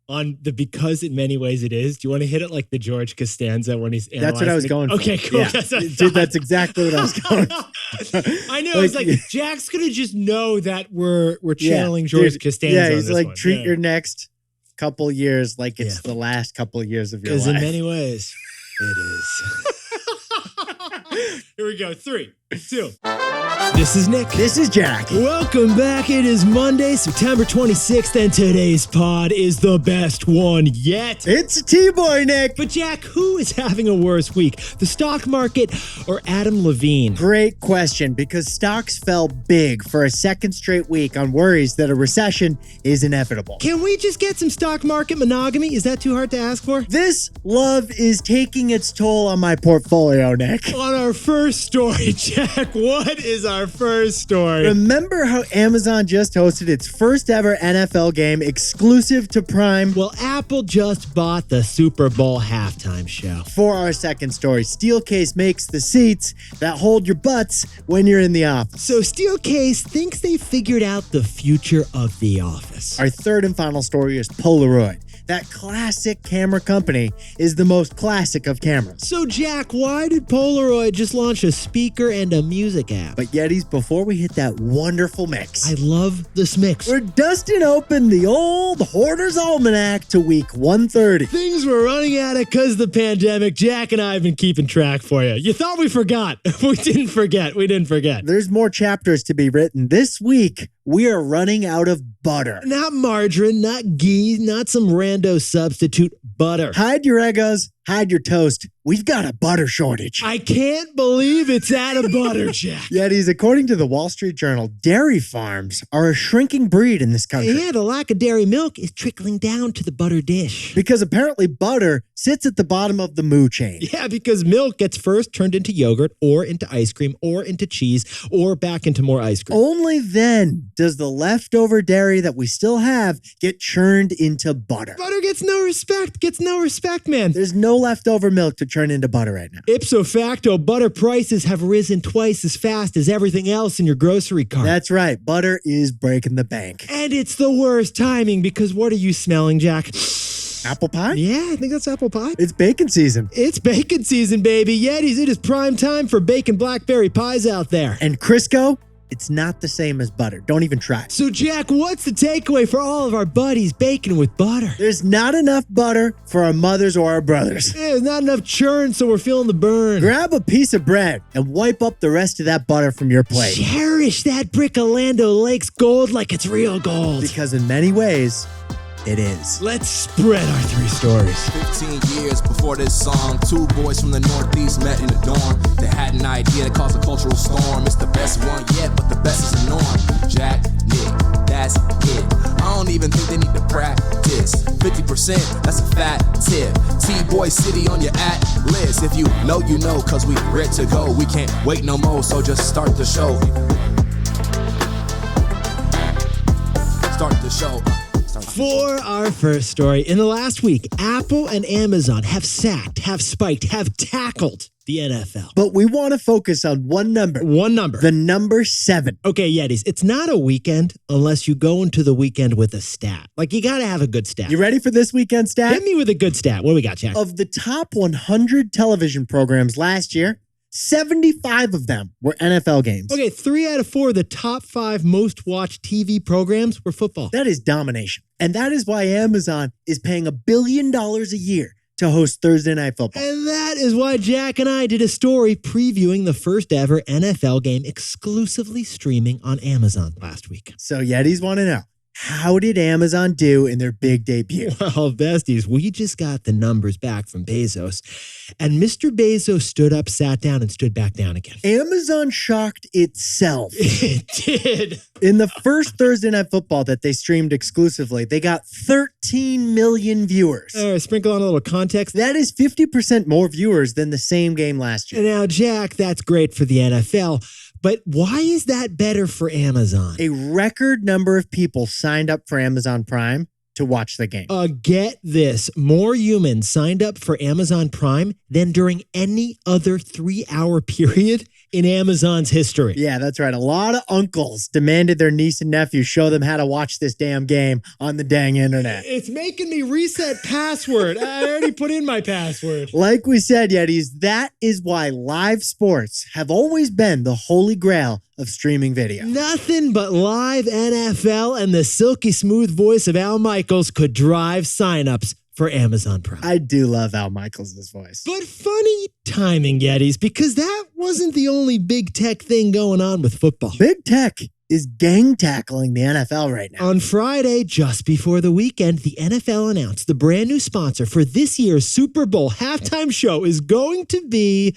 on the because in many ways it is. Do you want to hit it like the George Costanza when he's analyzing? That's what I was going for. Okay, cool. Yeah. Dude, that's exactly what I was going for. I know. It's like Jack's going to just know that we're channeling George Costanza. Yeah, he's on this like, one. treat your next couple years like it's the last couple of years of your life. Because in many ways, it is. Here we go. 3, 2. This is Nick. This is Jack. Welcome back. It is Monday, September 26th, and today's pod is the best one yet. It's T-Boy Nick. But Jack, who is having a worse week? The stock market or Adam Levine? Great question, because stocks fell big for a second straight week on worries that a recession is inevitable. Can we just get some stock market monogamy? Is that too hard to ask for? This love is taking its toll on my portfolio, Nick. On our first story, Jack, what is our first story? Remember how Amazon just hosted its first ever NFL game exclusive to Prime? Well, Apple just bought the Super Bowl halftime show. For our second story, Steelcase makes the seats that hold your butts when you're in the office. So Steelcase thinks they figured out the future of the office. Our third and final story is Polaroid. That classic camera company is the most classic of cameras. So Jack, why did Polaroid just launch a speaker and a music app? But Yetis, before we hit that wonderful mix, I love this mix. we're dusting open the old Hoarder's Almanac to week 130. Things were running at it because of the pandemic. Jack and I have been keeping track for you. You thought we forgot. We didn't forget. There's more chapters to be written. This week, we are running out of butter. Not margarine, not ghee, not some rando substitute, butter. Hide your egos, hide your toast. We've got a butter shortage. I can't believe it's out of butter, Jack. Yetis, according to the Wall Street Journal, dairy farms are a shrinking breed in this country. And the lack of dairy milk is trickling down to the butter dish. Because apparently butter sits at the bottom of the moo chain. Yeah, because milk gets first turned into yogurt or into ice cream or into cheese or back into more ice cream. Only then does the leftover dairy that we still have get churned into butter. Butter gets no respect, man. There's no leftover milk to turn into butter right now. Ipso facto, butter prices have risen twice as fast as everything else in your grocery cart. That's right. Butter is breaking the bank. And it's the worst timing because what are you smelling, Jack? Apple pie? Yeah, I think that's apple pie. It's bacon season. It's bacon season, baby. Yetis, it is prime time for bacon blackberry pies out there. And Crisco? It's not the same as butter. Don't even try. So, Jack, what's the takeaway for all of our buddies baking with butter? There's not enough butter for our mothers or our brothers. There's not enough churn, so we're feeling the burn. Grab a piece of bread and wipe up the rest of that butter from your plate. Cherish that brick of Lando Lake's gold like it's real gold. Because in many ways, it is. Let's spread our 3 stories. 15 years before this song, 2 boys from the Northeast met in the dorm. They had an idea that caused a cultural storm. It's the best one yet, but the best is the norm. Jack, Nick, that's it. I don't even think they need to practice. 50%, that's a fat tip. T-Boy City on your list. If you know, cause we ready to go. We can't wait no more, so just start the show. Start the show. For our first story, in the last week, Apple and Amazon have sacked, have spiked, have tackled the NFL. But we want to focus on one number. One number. The number 7. Okay, Yetis, it's not a weekend unless you go into the weekend with a stat. Like, you got to have a good stat. You ready for this weekend stat? Hit me with a good stat. What do we got, Jack? Of the top 100 television programs last year, 75 of them were NFL games. Okay, 3 out of 4 of the top 5 most watched TV programs were football. That is domination. And that is why Amazon is paying $1 billion a year to host Thursday Night Football. And that is why Jack and I did a story previewing the first ever NFL game exclusively streaming on Amazon last week. So Yetis want to know, how did Amazon do in their big debut? Well, besties, we just got the numbers back from Bezos, and Mr. Bezos stood up, sat down, and stood back down again. Amazon shocked itself. It did. In the first Thursday Night Football that they streamed exclusively, they got 13 million viewers. Sprinkle on a little context. That is 50% more viewers than the same game last year. And now, Jack, that's great for the NFL. But why is that better for Amazon? A record number of people signed up for Amazon Prime to watch the game. Get this. More humans signed up for Amazon Prime than during any other 3-hour period in Amazon's history. Yeah, that's right. A lot of uncles demanded their niece and nephew show them how to watch this damn game on the dang internet. It's making me reset password. I already put in my password. Like we said, Yetis, that is why live sports have always been the holy grail of streaming video. Nothing but live NFL and the silky smooth voice of Al Michaels could drive signups for Amazon Prime. I do love Al Michaels' voice. But funny timing, Yetis, because that wasn't the only big tech thing going on with football. Big tech is gang tackling the NFL right now. On Friday, just before the weekend, the NFL announced the brand new sponsor for this year's Super Bowl halftime show is going to be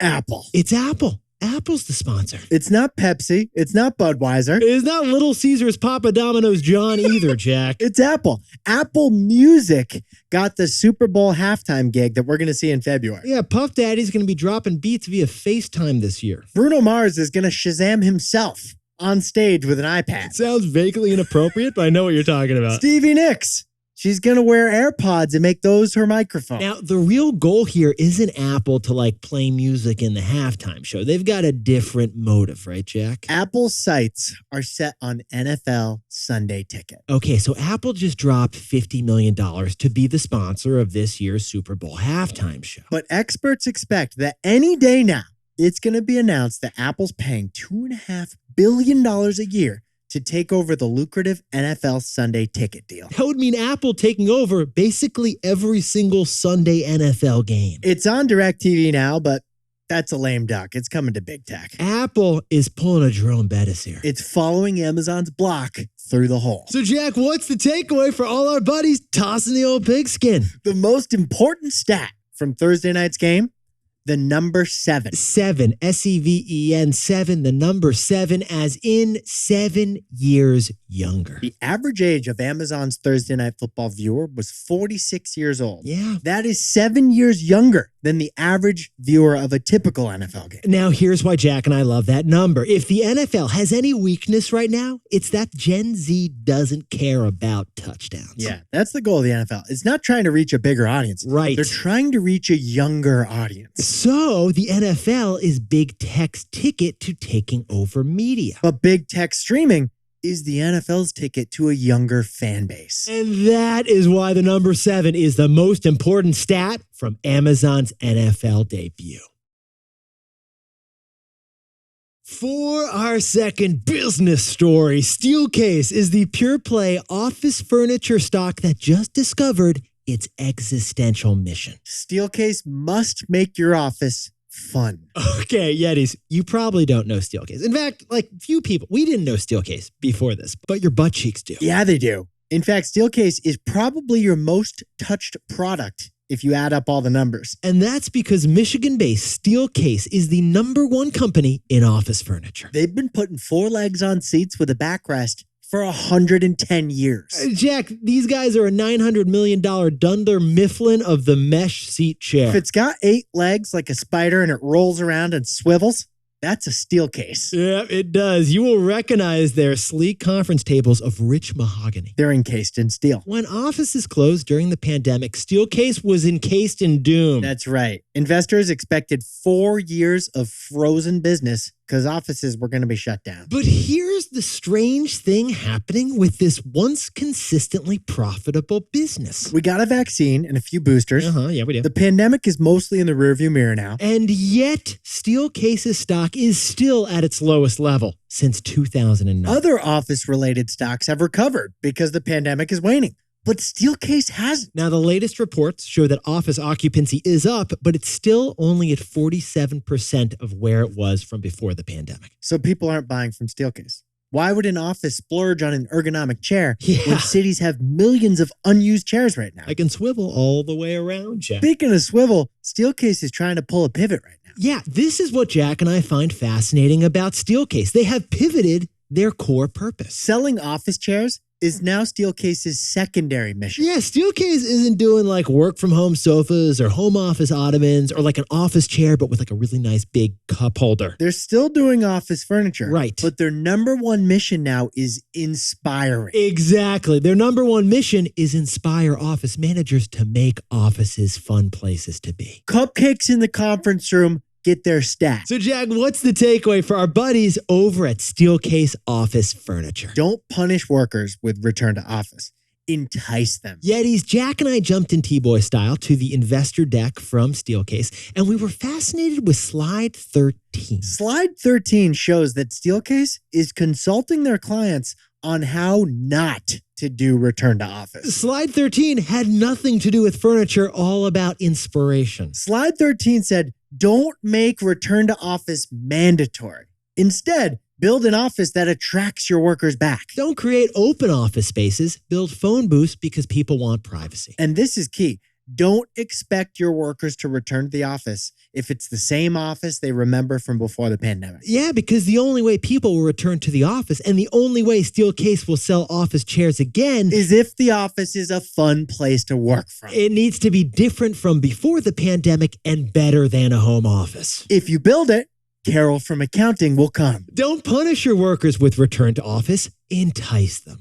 Apple. It's Apple. Apple's the sponsor. It's not Pepsi. It's not Budweiser. It's not Little Caesars Papa Domino's John either, Jack. It's Apple. Apple Music got the Super Bowl halftime gig that we're going to see in February. Yeah, Puff Daddy's going to be dropping beats via FaceTime this year. Bruno Mars is going to Shazam himself on stage with an iPad. It sounds vaguely inappropriate, but I know what you're talking about. Stevie Nicks. She's going to wear AirPods and make those her microphone. Now, the real goal here isn't Apple to play music in the halftime show. They've got a different motive, right, Jack? Apple's sights are set on NFL Sunday Ticket. Okay, so Apple just dropped $50 million to be the sponsor of this year's Super Bowl halftime show. But experts expect that any day now, it's going to be announced that Apple's paying $2.5 billion a year to take over the lucrative NFL Sunday Ticket deal. That would mean Apple taking over basically every single Sunday NFL game. It's on DirecTV now, but that's a lame duck. It's coming to big tech. Apple is pulling a Jerome Bettis here. It's following Amazon's block through the hole. So, Jack, what's the takeaway for all our buddies tossing the old pigskin? The most important stat from Thursday night's game, the number 7. 7, S-E-V-E-N, 7, the number 7, as in 7 years younger. The average age of Amazon's Thursday Night Football viewer was 46 years old. Yeah. That is 7 years younger than the average viewer of a typical NFL game. Now, here's why Jack and I love that number. If the NFL has any weakness right now, it's that Gen Z doesn't care about touchdowns. Yeah, that's the goal of the NFL. It's not trying to reach a bigger audience. Right. They're trying to reach a younger audience. So the NFL is big tech's ticket to taking over media. But big tech streaming is the NFL's ticket to a younger fan base. And that is why the number 7 is the most important stat from Amazon's NFL debut. For our second business story, Steelcase is the pure play office furniture stock that just discovered its existential mission. Steelcase must make your office fun. Okay, Yetis, you probably don't know Steelcase. In fact, few people, we didn't know Steelcase before this, but your butt cheeks do. Yeah, they do. In fact, Steelcase is probably your most touched product if you add up all the numbers. And that's because Michigan-based Steelcase is the #1 company in office furniture. They've been putting 4 legs on seats with a backrest for 110 years. Jack, these guys are a $900 million Dunder Mifflin of the mesh seat chair. If it's got 8 legs like a spider and it rolls around and swivels, that's a Steelcase. Yeah, it does. You will recognize their sleek conference tables of rich mahogany. They're encased in steel. When offices closed during the pandemic, Steelcase was encased in doom. That's right. Investors expected 4 years of frozen business because offices were going to be shut down. But here's the strange thing happening with this once consistently profitable business. We got a vaccine and a few boosters. Yeah, we do. The pandemic is mostly in the rearview mirror now. And yet, Steelcase's stock is still at its lowest level since 2009. Other office-related stocks have recovered because the pandemic is waning. But Steelcase hasn't. Now, the latest reports show that office occupancy is up, but it's still only at 47% of where it was from before the pandemic. So people aren't buying from Steelcase. Why would an office splurge on an ergonomic chair when cities have millions of unused chairs right now? I can swivel all the way around, Jack. Speaking of swivel, Steelcase is trying to pull a pivot right now. Yeah, this is what Jack and I find fascinating about Steelcase. They have pivoted their core purpose. Selling office chairs is now Steelcase's secondary mission. Yeah, Steelcase isn't doing like work from home sofas or home office ottomans or like an office chair, but with like a really nice big cup holder. They're still doing office furniture. Right. But their number one mission now is inspiring. Exactly. Their number one mission is inspire office managers to make offices fun places to be. Cupcakes in the conference room get their stat. So, Jack, what's the takeaway for our buddies over at Steelcase Office Furniture? Don't punish workers with return to office. Entice them. Yetis, Jack and I jumped in T-Boy style to the investor deck from Steelcase, and we were fascinated with slide 13. Slide 13 shows that Steelcase is consulting their clients on how not to do return to office. Slide 13 had nothing to do with furniture, all about inspiration. Slide 13 said, don't make return to office mandatory. Instead, build an office that attracts your workers back. Don't create open office spaces, build phone booths because people want privacy. And this is key. Don't expect your workers to return to the office if it's the same office they remember from before the pandemic. Yeah, because the only way people will return to the office and the only way Steelcase will sell office chairs again is if the office is a fun place to work from. It needs to be different from before the pandemic and better than a home office. If you build it, Carol from accounting will come. Don't punish your workers with return to office, entice them.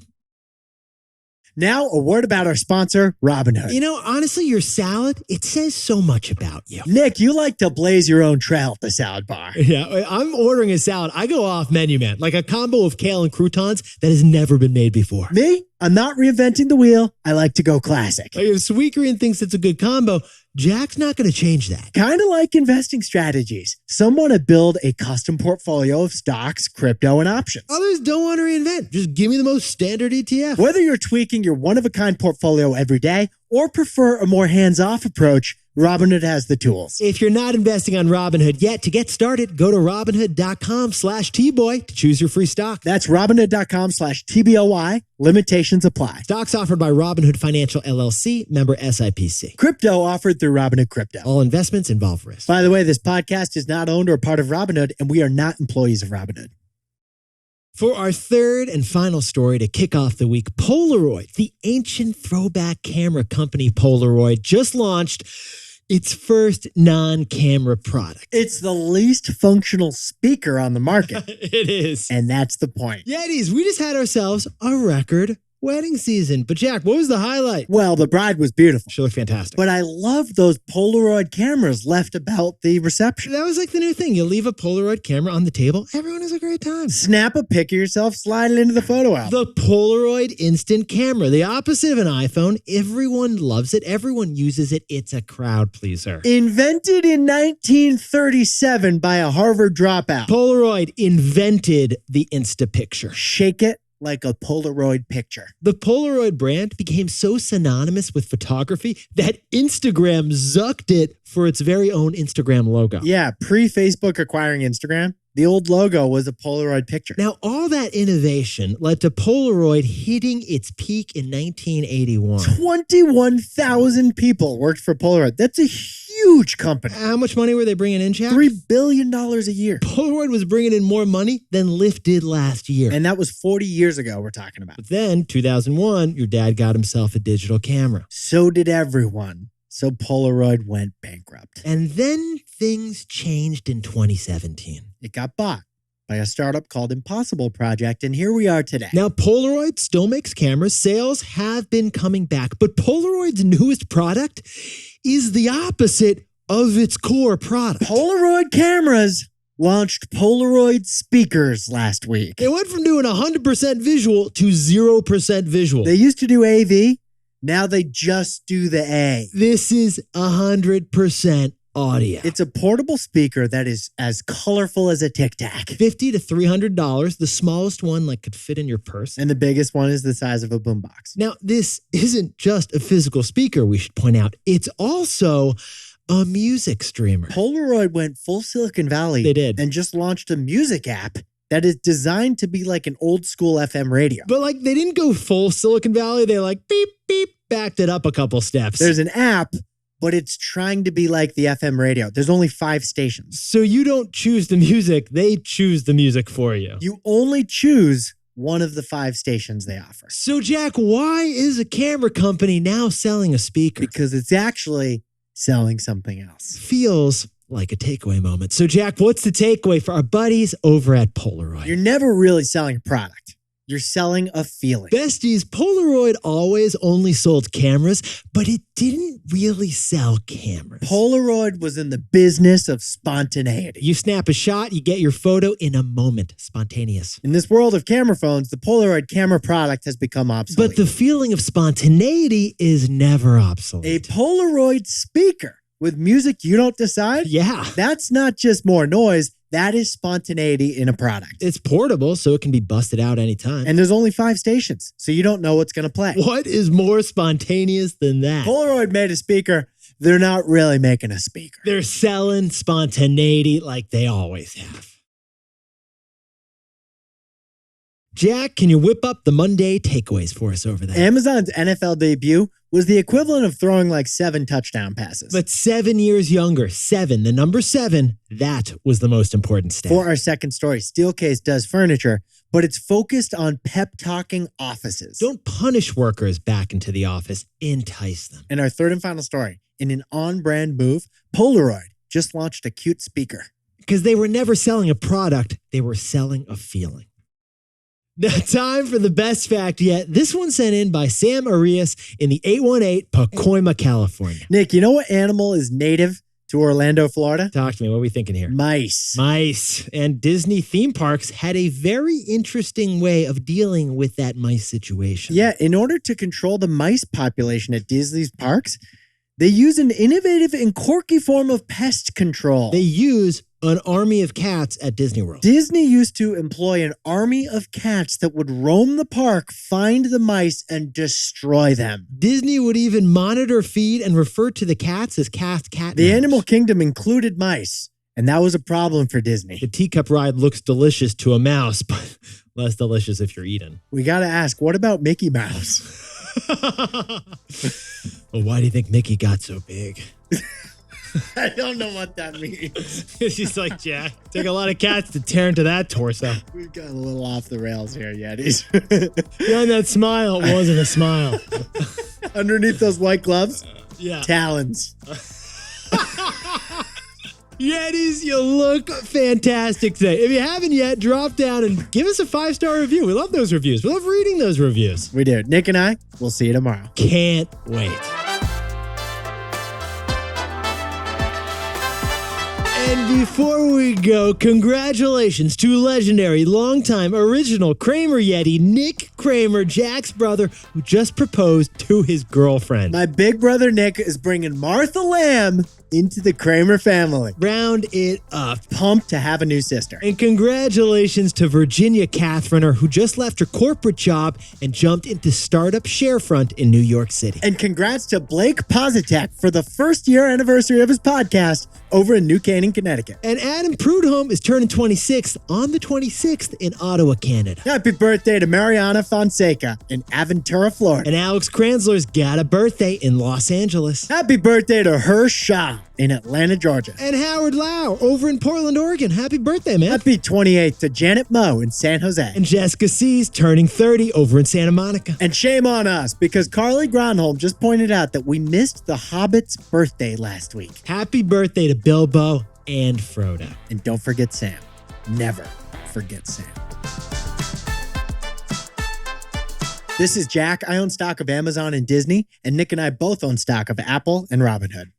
Now, a word about our sponsor, Robinhood. You know, honestly, your salad, it says so much about you. Nick, you like to blaze your own trail at the salad bar. Yeah, I'm ordering a salad. I go off menu, man. Like a combo of kale and croutons that has never been made before. Me? I'm not reinventing the wheel. I like to go classic. Like if Sweet Green thinks it's a good combo, Jack's not going to change that. Kind of like investing strategies. Some want to build a custom portfolio of stocks, crypto, and options. Others don't want to reinvent. Just give me the most standard ETF. Whether you're tweaking your one-of-a-kind portfolio every day or prefer a more hands-off approach, Robinhood has the tools. If you're not investing on Robinhood yet, to get started, go to Robinhood.com/Tboy to choose your free stock. That's Robinhood.com/TBOY. Limitations apply. Stocks offered by Robinhood Financial LLC, member SIPC. Crypto offered through Robinhood Crypto. All investments involve risk. By the way, this podcast is not owned or part of Robinhood, and we are not employees of Robinhood. For our third and final story to kick off the week, Polaroid, the ancient throwback camera company Polaroid, just launched its first non-camera product. It's the least functional speaker on the market. It is. And that's the point. Yetis, we just had ourselves a record wedding season. But Jack, what was the highlight? Well, the bride was beautiful. She looked fantastic. But I love those Polaroid cameras left about the reception. That was like the new thing. You leave a Polaroid camera on the table, everyone has a great time. Snap a pic of yourself, slide it into the photo album. The Polaroid instant camera, the opposite of an iPhone. Everyone loves it. Everyone uses it. It's a crowd pleaser. Invented in 1937 by a Harvard dropout. Polaroid invented the Instapicture. Shake it like a Polaroid picture. The Polaroid brand became so synonymous with photography that Instagram zucked it for its very own Instagram logo. Yeah, pre-Facebook acquiring Instagram, the old logo was a Polaroid picture. Now, all that innovation led to Polaroid hitting its peak in 1981. 21,000 people worked for Polaroid. That's a huge company. How much money were they bringing in, Jack? $3 billion a year. Polaroid was bringing in more money than Lyft did last year. And that was 40 years ago we're talking about. But then, 2001, your dad got himself a digital camera. So did everyone. So Polaroid went bankrupt. And then things changed in 2017. It got bought by a startup called Impossible Project, and here we are today. Now, Polaroid still makes cameras. Sales have been coming back, but Polaroid's newest product is the opposite of its core product. Polaroid cameras launched Polaroid speakers last week. They went from doing 100% visual to 0% visual. They used to do AV. Now they just do the A. This is 100% audio. It's a portable speaker that is as colorful as a Tic Tac. $50 to $300. The smallest one could fit in your purse. And the biggest one is the size of a boombox. Now, this isn't just a physical speaker, we should point out. It's also a music streamer. Polaroid went full Silicon Valley. They did. And just launched a music app that is designed to be like an old school FM radio. But they didn't go full Silicon Valley. They beep, beep, backed it up a couple steps. There's an app, but it's trying to be like the FM radio. There's only 5 stations. So you don't choose the music. They choose the music for you. You only choose one of the 5 stations they offer. So, Jack, why is a camera company now selling a speaker? Because it's actually selling something else. Feels like a takeaway moment. So, Jack, what's the takeaway for our buddies over at Polaroid? You're never really selling a product. You're selling a feeling. Besties, Polaroid always only sold cameras, but it didn't really sell cameras. Polaroid was in the business of spontaneity. You snap a shot, you get your photo in a moment. Spontaneous. In this world of camera phones, the Polaroid camera product has become obsolete. But the feeling of spontaneity is never obsolete. A Polaroid speaker with music you don't decide? Yeah. That's not just more noise. That is spontaneity in a product. It's portable, so it can be busted out anytime. And there's only 5 stations, so you don't know what's going to play. What is more spontaneous than that? Polaroid made a speaker. They're not really making a speaker. They're selling spontaneity like they always have. Jack, can you whip up the Monday takeaways for us over there? Amazon's NFL debut was the equivalent of throwing like 7 touchdown passes. But 7 years younger. 7, the number 7, that was the most important stat. For our second story, Steelcase does furniture, but it's focused on pep-talking offices. Don't punish workers back into the office. Entice them. And our third and final story, in an on-brand move, Polaroid just launched a cute speaker. Because they were never selling a product. They were selling a feeling. Now, time for the best fact yet. This one sent in by Sam Arias in the 818 Pacoima, California. Nick, you know what animal is native to Orlando, Florida? Talk to me. What are we thinking here? Mice. Mice. And Disney theme parks had a very interesting way of dealing with that mice situation. Yeah, in order to control the mice population at Disney's parks, they use an innovative and quirky form of pest control. They use an army of cats at Disney World. Disney used to employ an army of cats that would roam the park, find the mice, and destroy them. Disney would even monitor, feed, and refer to the cats as cat. The animal kingdom included mice, and that was a problem for Disney. The teacup ride looks delicious to a mouse, but less delicious if you're eating. We gotta ask, what about Mickey Mouse? Well, why do you think Mickey got so big? I don't know what that means. She's like, Jack, take a lot of cats to tear into that torso. We've got a little off the rails here, Yetis. Behind that smile, it wasn't a smile. Underneath those white gloves, Yeah. talons. Yetis, you look fantastic today. If you haven't yet, drop down and give us a 5-star review. We love those reviews. We love reading those reviews. We do. Nick and I, we'll see you tomorrow. Can't wait. And before we go, congratulations to legendary, longtime, original Kramer Yeti, Nick Kramer, Jack's brother, who just proposed to his girlfriend. My big brother Nick is bringing Martha Lamb into the Kramer family. Round it up. Pumped to have a new sister. And congratulations to Virginia Catheriner, who just left her corporate job and jumped into startup Sharefront in New York City. And congrats to Blake Positek for the 1st year anniversary of his podcast over in New Canaan, Connecticut. And Adam Prudhomme is turning 26 on the 26th in Ottawa, Canada. Happy birthday to Mariana Fonseca in Aventura, Florida. And Alex Kranzler's got a birthday in Los Angeles. Happy birthday to Hirsch Shah in Atlanta, Georgia. And Howard Lau over in Portland, Oregon. Happy birthday, man. Happy 28th to Janet Moe in San Jose. And Jessica C's turning 30 over in Santa Monica. And shame on us, because Carly Gronholm just pointed out that we missed the Hobbit's birthday last week. Happy birthday to Bilbo and Frodo. And don't forget Sam. Never forget Sam. This is Jack. I own stock of Amazon and Disney, and Nick and I both own stock of Apple and Robinhood.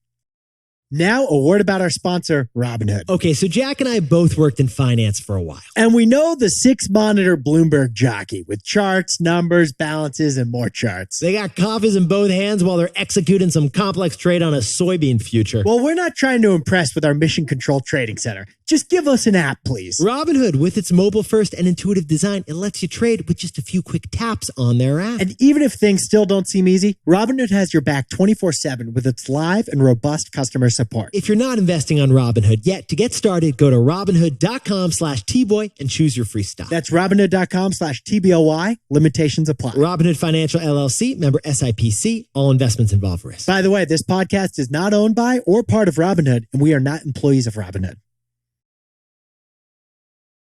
Now, a word about our sponsor, Robinhood. Okay, so Jack and I both worked in finance for a while. And we know the 6-monitor Bloomberg jockey with charts, numbers, balances, and more charts. They got coffees in both hands while they're executing some complex trade on a soybean future. Well, we're not trying to impress with our mission control trading center. Just give us an app, please. Robinhood, with its mobile-first and intuitive design, it lets you trade with just a few quick taps on their app. And even if things still don't seem easy, Robinhood has your back 24/7 with its live and robust customer support. If you're not investing on Robinhood yet, to get started, go to Robinhood.com/TBoy and choose your free stock. That's Robinhood.com/TBOY. Limitations apply. Robinhood Financial LLC, member SIPC. All investments involve risk. By the way, this podcast is not owned by or part of Robinhood, and we are not employees of Robinhood.